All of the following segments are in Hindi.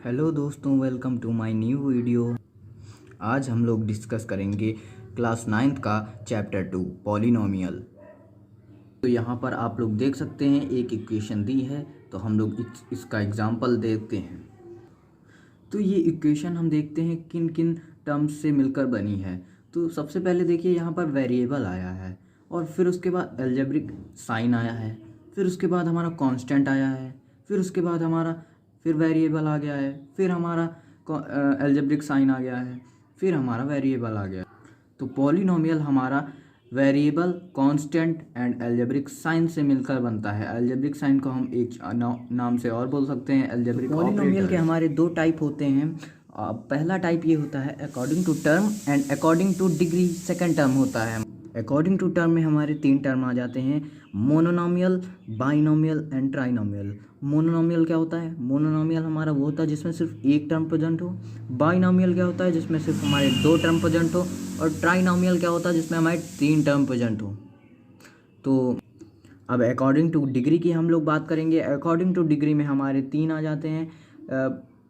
हेलो दोस्तों, welcome to my new video. आज हम लोग डिस्कस करेंगे क्लास 9th का चैप्टर 2 पॉलिनोमियल। तो यहाँ पर आप लोग देख सकते हैं एक इक्वेशन दी है, तो हम लोग इसका एग्जांपल देखते हैं। तो ये इक्वेशन हम देखते हैं किन किन टर्म्स से मिलकर बनी है। तो सबसे पहले देखिए यहाँ पर वेरिएबल आया है, और फिर उसके बाद अलजेब्रिक साइन आया है, फिर उसके बाद हमारा कांस्टेंट आया है, फिर उसके बाद हमारा फिर वेरिएबल आ गया है, फिर हमारा अलजेब्रिक साइन आ गया है, फिर हमारा वेरिएबल आ गया। तो पॉलिनोमियल हमारा variable, constant and algebraic sign से मिलकर बनता है। अलजेब्रिक साइन को हम एक नाम से और बोल सकते हैं अलजेब्रिक ऑपरेटर। पॉलिनोमियल के हमारे दो टाइप होते हैं। पहला टाइप ये होता है according to term and according to degree. Second term होता है अकॉर्डिंग टू टर्म में हमारे तीन टर्म आ जाते हैं, monomial, binomial and trinomial. Monomial क्या होता है? मोनोनोमियल हमारा वो होता है जिसमें सिर्फ एक टर्म प्रेजेंट हो। बाइनोमियल क्या होता है? जिसमें सिर्फ हमारे दो टर्म प्रेजेंट हो। और ट्राइनोमियल क्या होता है? जिसमें हमारे तीन टर्म प्रेजेंट हो। तो अब अकॉर्डिंग टू डिग्री की हम लोग बात करेंगे। अकॉर्डिंग टू डिग्री में हमारे तीन आ जाते हैं,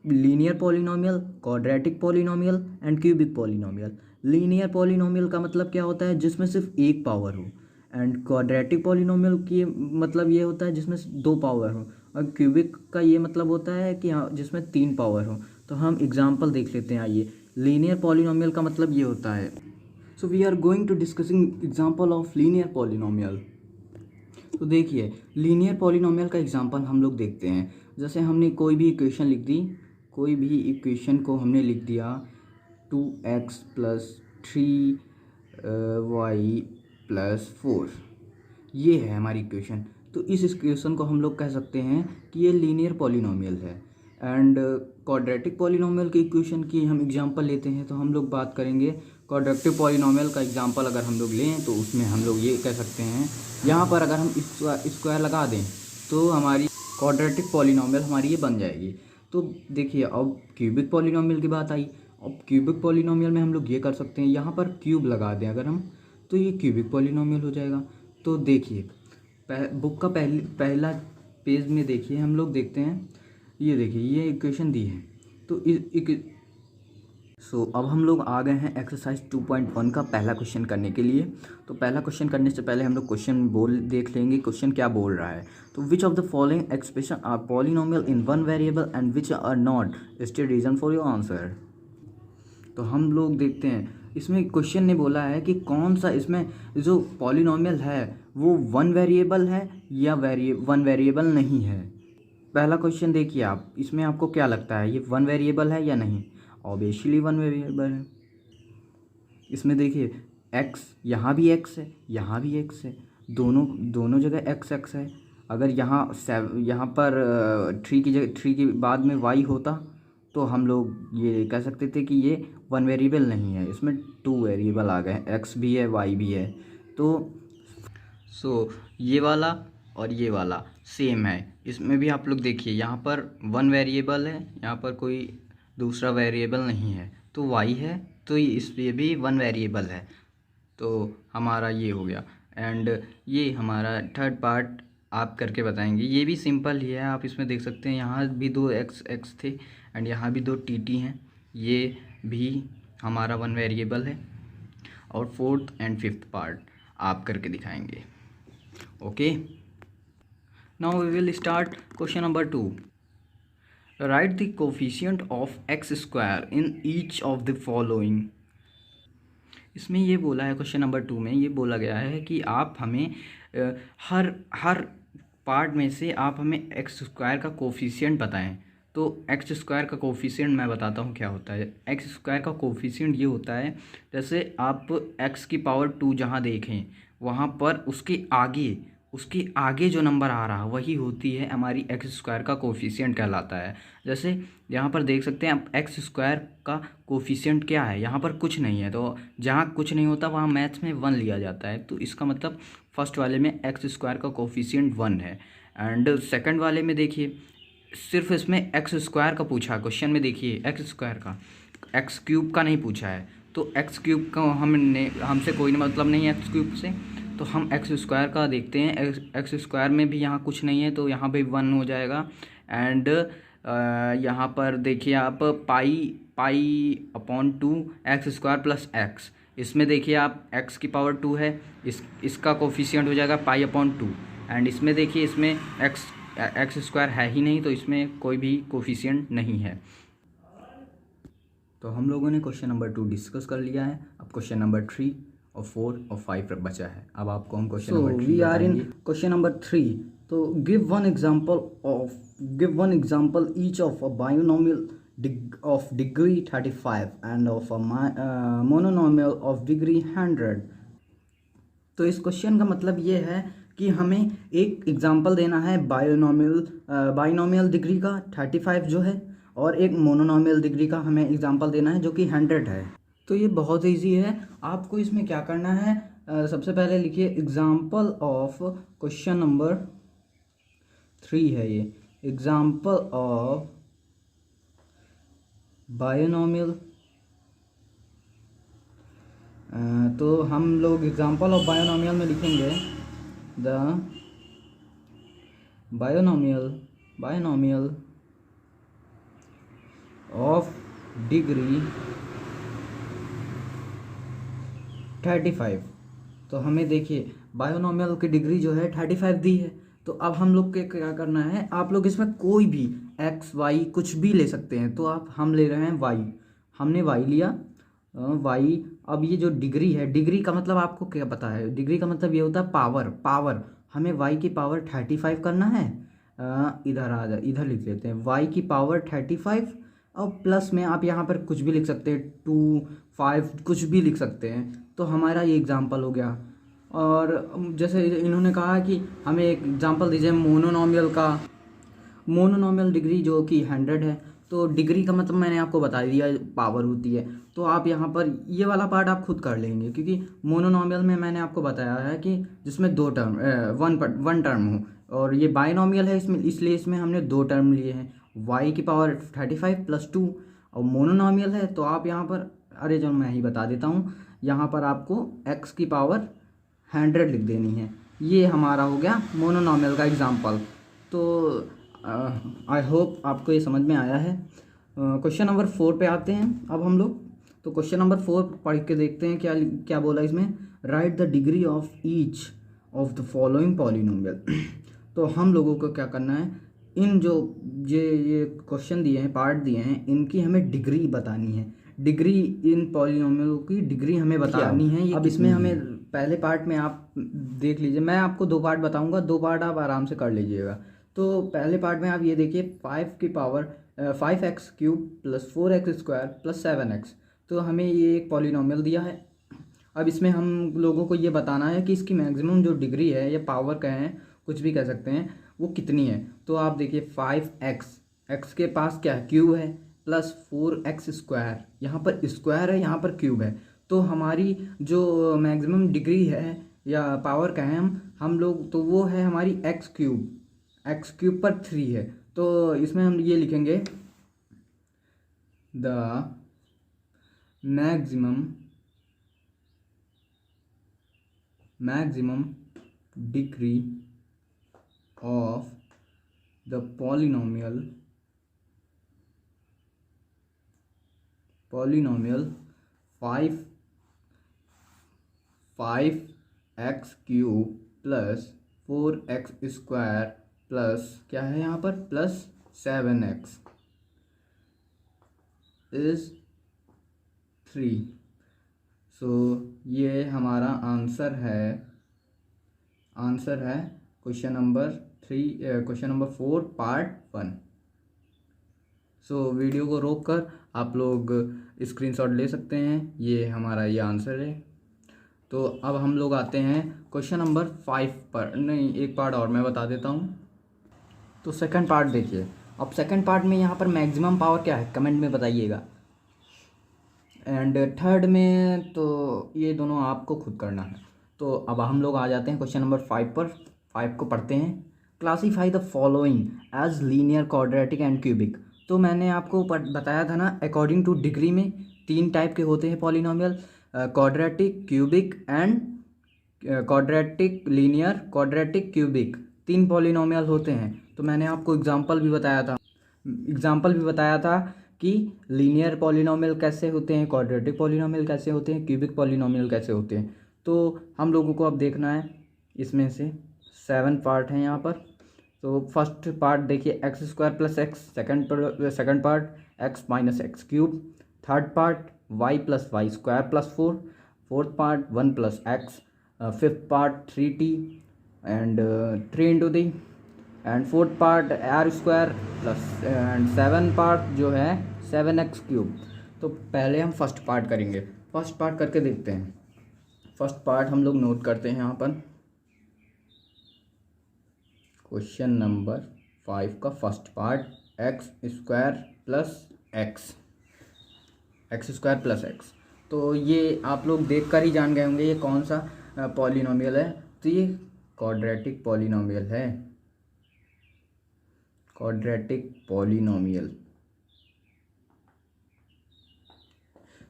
linear polynomial, quadratic polynomial and cubic polynomial. Linear polynomial का मतलब क्या होता है? जिसमें सिर्फ एक पावर हो। एंड क्वाड्रेटिक पॉलिनोमियल की मतलब ये होता है जिसमें दो पावर हो। और क्यूबिक का ये मतलब होता है कि हाँ, जिसमें तीन पावर हो। तो हम एग्जांपल देख लेते हैं। आइए, लीनियर पॉलिनोमियल का मतलब ये होता है। So we are going to discussing example of linear polynomial. तो देखिए, लीनियर पॉलिनोमियल का एग्जांपल हम लोग देखते हैं। जैसे हमने कोई भी इक्वेशन लिख दी, कोई भी इक्वेशन को हमने लिख दिया 2x + 3y + 4, ये है हमारी इक्वेशन। तो इस इक्वेशन को हम लोग कह सकते हैं कि ये लीनियर पॉलिनोमियल है। एंड क्वाड्रेटिक पॉलिनोमियल की इक्वेशन की हम एग्जांपल लेते हैं, तो हम लोग बात करेंगे क्वाड्रेटिक पॉलिनोमियल का एग्जांपल अगर हम लोग लें तो उसमें हम लोग ये कह सकते हैं, यहाँ पर अगर हम स्क्वायर लगा दें तो हमारी क्वाड्रेटिक पॉलिनोमियल हमारी ये बन जाएगी। तो देखिए, अब क्यूबिक पॉलिनोमियल की बात आई। अब क्यूबिक पॉलिनोमियल में हम लोग ये कर सकते हैं, यहाँ पर क्यूब लगा दें अगर हम, तो ये क्यूबिक पॉलिनोमियल हो जाएगा। तो देखिए, बुक का पहला पेज में देखिए, हम लोग देखते हैं, ये देखिए ये इक्वेशन दी है। तो अब हम लोग आ गए हैं एक्सरसाइज 2.1 का पहला क्वेश्चन करने के लिए। तो पहला क्वेश्चन करने से पहले हम लोग क्वेश्चन देख लेंगे क्वेश्चन क्या बोल रहा है। तो which of the following expression are polynomial in one variable and which are not, state reason for your answer. तो हम लोग देखते हैं, इसमें क्वेश्चन ने बोला है कि कौन सा इसमें जो पॉलिनोमियल है वो वन वेरिएबल है या वन वेरिएबल नहीं है। पहला क्वेश्चन देखिए आप, इसमें आपको क्या लगता है, ये वन वेरिएबल है या नहीं? ऑब्वियसली वन वेरिएबल है। इसमें देखिए x, यहाँ भी x है, यहाँ भी x है, दोनों जगह x है। अगर यहाँ पर 3 की जगह 3 के बाद में y होता तो हम लोग ये कह सकते थे कि ये वन वेरिएबल नहीं है। इसमें 2 वेरिएबल आ गए, x भी है, y भी है। तो ये वाला और ये वाला सेम है। इसमें भी आप लोग देखिए, यहाँ पर वन वेरिएबल है, यहाँ पर कोई दूसरा वेरिएबल नहीं है, तो y है, तो ये भी वन वेरिएबल है। तो हमारा ये हो गया। एंड ये हमारा थर्ड पार्ट आप करके बताएंगे, ये भी सिंपल ही है। आप इसमें देख सकते हैं, यहाँ भी दो x थे एंड यहाँ भी दो टी हैं, ये भी हमारा वन वेरिएबल है। और फोर्थ एंड फिफ्थ पार्ट आप करके दिखाएंगे। Okay, now we will start question number 2। Write the coefficient of x² in each of the following. इसमें ये बोला है, क्वेश्चन नंबर 2 में ये बोला गया है कि आप हमें हर पार्ट में से आप हमें x² का कोफिशिएंट बताएं। तो x² का कोफिशिएंट मैं बताता हूँ क्या होता है। x² का कोफिशिएंट ये होता है, जैसे आप x की पावर 2 जहाँ देखें, वहाँ पर उसके आगे जो नंबर आ रहा वही होती है हमारी x² का कोफिशिएंट कहलाता है। जैसे यहाँ पर देख सकते हैं आप, x² का कोफिशिएंट क्या है, यहाँ पर कुछ नहीं है, तो जहाँ कुछ नहीं होता वहाँ मैथ्स में 1 लिया जाता है। तो इसका मतलब फर्स्ट वाले में x² का कोफिशिएंट 1 है। एंड सेकंड वाले में देखिए, सिर्फ इसमें x² का पूछा है क्वेश्चन में। देखिए x² का, x³ का नहीं पूछा है। तो x³ का हमसे कोई मतलब नहीं है x³ से, तो हम x² का देखते हैं। x² में भी यहाँ कुछ नहीं है, तो यहाँ पे 1 हो जाएगा। एंड यहाँ पर देखिए आप पाई/2 एक्स स्क्वायर प्लस एक्स, इसमें देखिए आप x की पावर 2 है, इसका कोफिशिएंट हो जाएगा पाई/2। एंड इसमें देखिए इसमें एक्स स्क्वायर है ही नहीं, तो इसमें कोई भी कोफिशिएंट नहीं है। तो हम लोगों ने क्वेश्चन नंबर 2 डिस्कस कर लिया है। अब क्वेश्चन नंबर 3 और 4 और 5 बचा है। अब आपको हम question number 3 we are in question number 3। तो give one example each of a binomial of degree 35 and of a mononomial of degree 100। तो इस क्वेश्चन का मतलब ये है कि हमें एक एग्जांपल देना है बायोनोमियल डिग्री का 35 जो है, और एक मोनोनॉमियल डिग्री का हमें एग्जांपल देना है जो कि 100 है। तो ये बहुत ईजी है। आपको इसमें क्या करना है, सबसे पहले लिखिए एग्जांपल ऑफ क्वेश्चन नंबर 3 है ये, एग्जांपल ऑफ बायोनोमियल। तो हम लोग एग्जांपल ऑफ बायोनोमियल में लिखेंगे द बायोनोमियल ऑफ डिग्री 35। तो हमें देखिए बायोनोमियल की डिग्री जो है 35 दी है। तो अब हम लोग के क्या करना है, आप लोग इसमें कोई भी x y कुछ भी ले सकते हैं। तो हम ले रहे हैं y, हमने y लिया y। अब ये जो डिग्री है, डिग्री का मतलब आपको क्या पता है, डिग्री का मतलब ये होता है पावर। हमें y की पावर 35 करना है। इधर आ जा, इधर लिख लेते हैं y की पावर 35, और प्लस में आप यहाँ पर कुछ भी लिख सकते हैं, 2 5 कुछ भी लिख सकते हैं। तो हमारा ये एग्जांपल हो गया। और जैसे इन्होंने कहा कि हमें एक एग्जांपल दीजिए मोनोनॉमियल डिग्री जो कि 100 है। तो डिग्री का मतलब मैंने आपको बता दिया, पावर होती है। तो आप यहाँ पर ये वाला पार्ट आप खुद कर लेंगे, क्योंकि मोनोनॉमियल में मैंने आपको बताया है कि जिसमें दो टर्म वन टर्म हो, और ये बाइनॉमियल है इसमें, इसलिए इसमें हमने 2 टर्म लिए हैं, y की पावर 35 + 2। और मोनोनॉमियल है तो आप यहाँ पर, अरे जो मैं ही बता देता हूँ, यहाँ पर आपको x की पावर 100 लिख देनी है। ये हमारा हो गया मोनोनॉमियल का एग्जांपल। तो आई होप आपको ये समझ में आया है। क्वेश्चन नंबर 4 पे आते हैं अब हम लोग। तो क्वेश्चन नंबर 4 पढ़ के देखते हैं क्या क्या बोला इसमें। Right the degree of each of the following polynomial. तो हम लोगों को क्या करना है, इन जो ये क्वेश्चन दिए हैं, पार्ट दिए हैं, इनकी हमें डिग्री बतानी है। डिग्री इन पॉलिनोमियल की डिग्री हमें बतानी है। अब इसमें हमें पहले पार्ट में आप देख लीजिए, मैं आपको 2 पार्ट बताऊंगा, 2 पार्ट आप आराम से कर लीजिएगा। तो पहले पार्ट में आप ये देखिए 5 की पावर 5x³ + 4x² + 7x। तो हमें ये एक पॉलिनोमियल दिया है। अब इसमें हम लोगों को ये बताना है कि इसकी मैक्सिमम जो डिग्री है, या पावर कहें, कुछ भी कह सकते हैं, वो कितनी है। तो आप देखिए 5x के पास क्या है, क्यूब है, प्लस 4x², यहाँ पर स्क्वायर है, यहाँ पर क्यूब है। तो हमारी जो मैक्सिमम डिग्री है या पावर कहें हम लोग, तो वो है हमारी x³ पर 3 है। तो इसमें हम ये लिखेंगे the maximum degree of the polynomial 5x³ + 4x² plus क्या है यहाँ पर, प्लस 7x इज 3। सो ये हमारा आंसर है question number 4 part 1। So video को रोककर आप लोग स्क्रीनशॉट ले सकते हैं। ये हमारा ये आंसर है। तो अब हम लोग आते हैं क्वेश्चन नंबर 5 पर। नहीं, एक पार्ट और मैं बता देता हूँ। तो सेकंड पार्ट देखिए। अब सेकंड पार्ट में यहाँ पर मैक्सिमम पावर क्या है, कमेंट में बताइएगा। एंड थर्ड में तो ये दोनों आपको खुद करना है। तो अब हम लोग आ जाते हैं क्वेश्चन नंबर 5 पर। 5 को पढ़ते हैं। Classify the following as linear, quadratic and cubic. तो मैंने आपको बताया था ना, अकॉर्डिंग टू डिग्री में 3 टाइप के होते हैं polynomial, quadratic, cubic and quadratic linear, quadratic cubic, 3 polynomial होते हैं। तो मैंने आपको एग्जांपल भी बताया था। एग्जाम्पल भी बताया था कि लीनियर पॉलिनोमियल कैसे होते हैं, क्वाड्रेटिक पॉलिनोमियल कैसे होते हैं, क्यूबिक पॉलिनोमियल कैसे होते हैं। तो हम लोगों को अब देखना है, इसमें से 7 पार्ट हैं यहाँ पर। तो फर्स्ट पार्ट देखिए x square plus x, second part x minus x cube, third part y plus y square plus 4, fourth part 1 plus x, fifth part 3t and 3 into t, and fourth part r square plus, and 7 part जो है 7x क्यूब। तो पहले हम फर्स्ट पार्ट करेंगे, फर्स्ट पार्ट करके देखते हैं। फर्स्ट पार्ट हम लोग नोट करते हैं यहाँ पर, क्वेश्चन नंबर 5 का first part x square plus x. तो ये आप लोग देख कर ही जान गए होंगे ये कौन सा पॉलिनोमियल है। तो ये क्वाड्रेटिक पॉलिनोमियल है, क्वाड्रेटिक पॉलिनोमियल।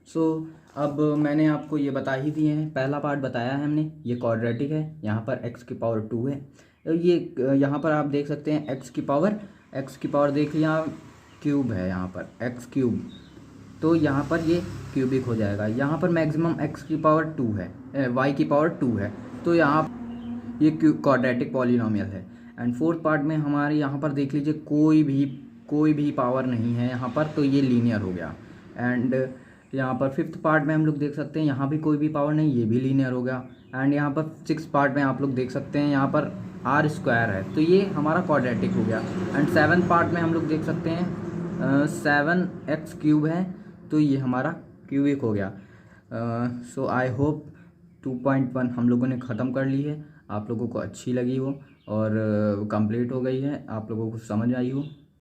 सो अब मैंने आपको ये बता ही दिए हैं, पहला पार्ट बताया है हमने, ये क्वाड्रेटिक है, यहाँ पर x की पावर 2 है। ये यहाँ पर आप देख सकते हैं x की पावर देख लिया, क्यूब है यहाँ पर x क्यूब, तो यहाँ पर ये क्यूबिक हो जाएगा। यहाँ पर मैक्सिमम x की पावर 2 है, y की पावर 2 है, तो यहाँ ये क्वाड्रेटिक पॉलिनोमियल है। एंड फोर्थ पार्ट में हमारे यहाँ पर देख लीजिए कोई भी पावर नहीं है यहाँ पर, तो ये लीनियर हो गया। एंड यहाँ पर फिफ्थ पार्ट में हम लोग देख सकते हैं यहाँ भी कोई भी पावर नहीं, ये भी लीनियर हो गया। एंड यहाँ पर सिक्स पार्ट में आप लोग देख सकते हैं यहाँ पर आर स्क्वायर है, तो ये हमारा क्वाड्रेटिक हो गया। एंड सेवन पार्ट में हम लोग देख सकते हैं 7x क्यूब है, तो ये हमारा क्यूबिक हो गया। सो आई होप 2.1 हम लोगों ने ख़त्म कर ली है, आप लोगों को अच्छी लगी हो और कंप्लीट हो गई है, आप लोगों को समझ आई हो।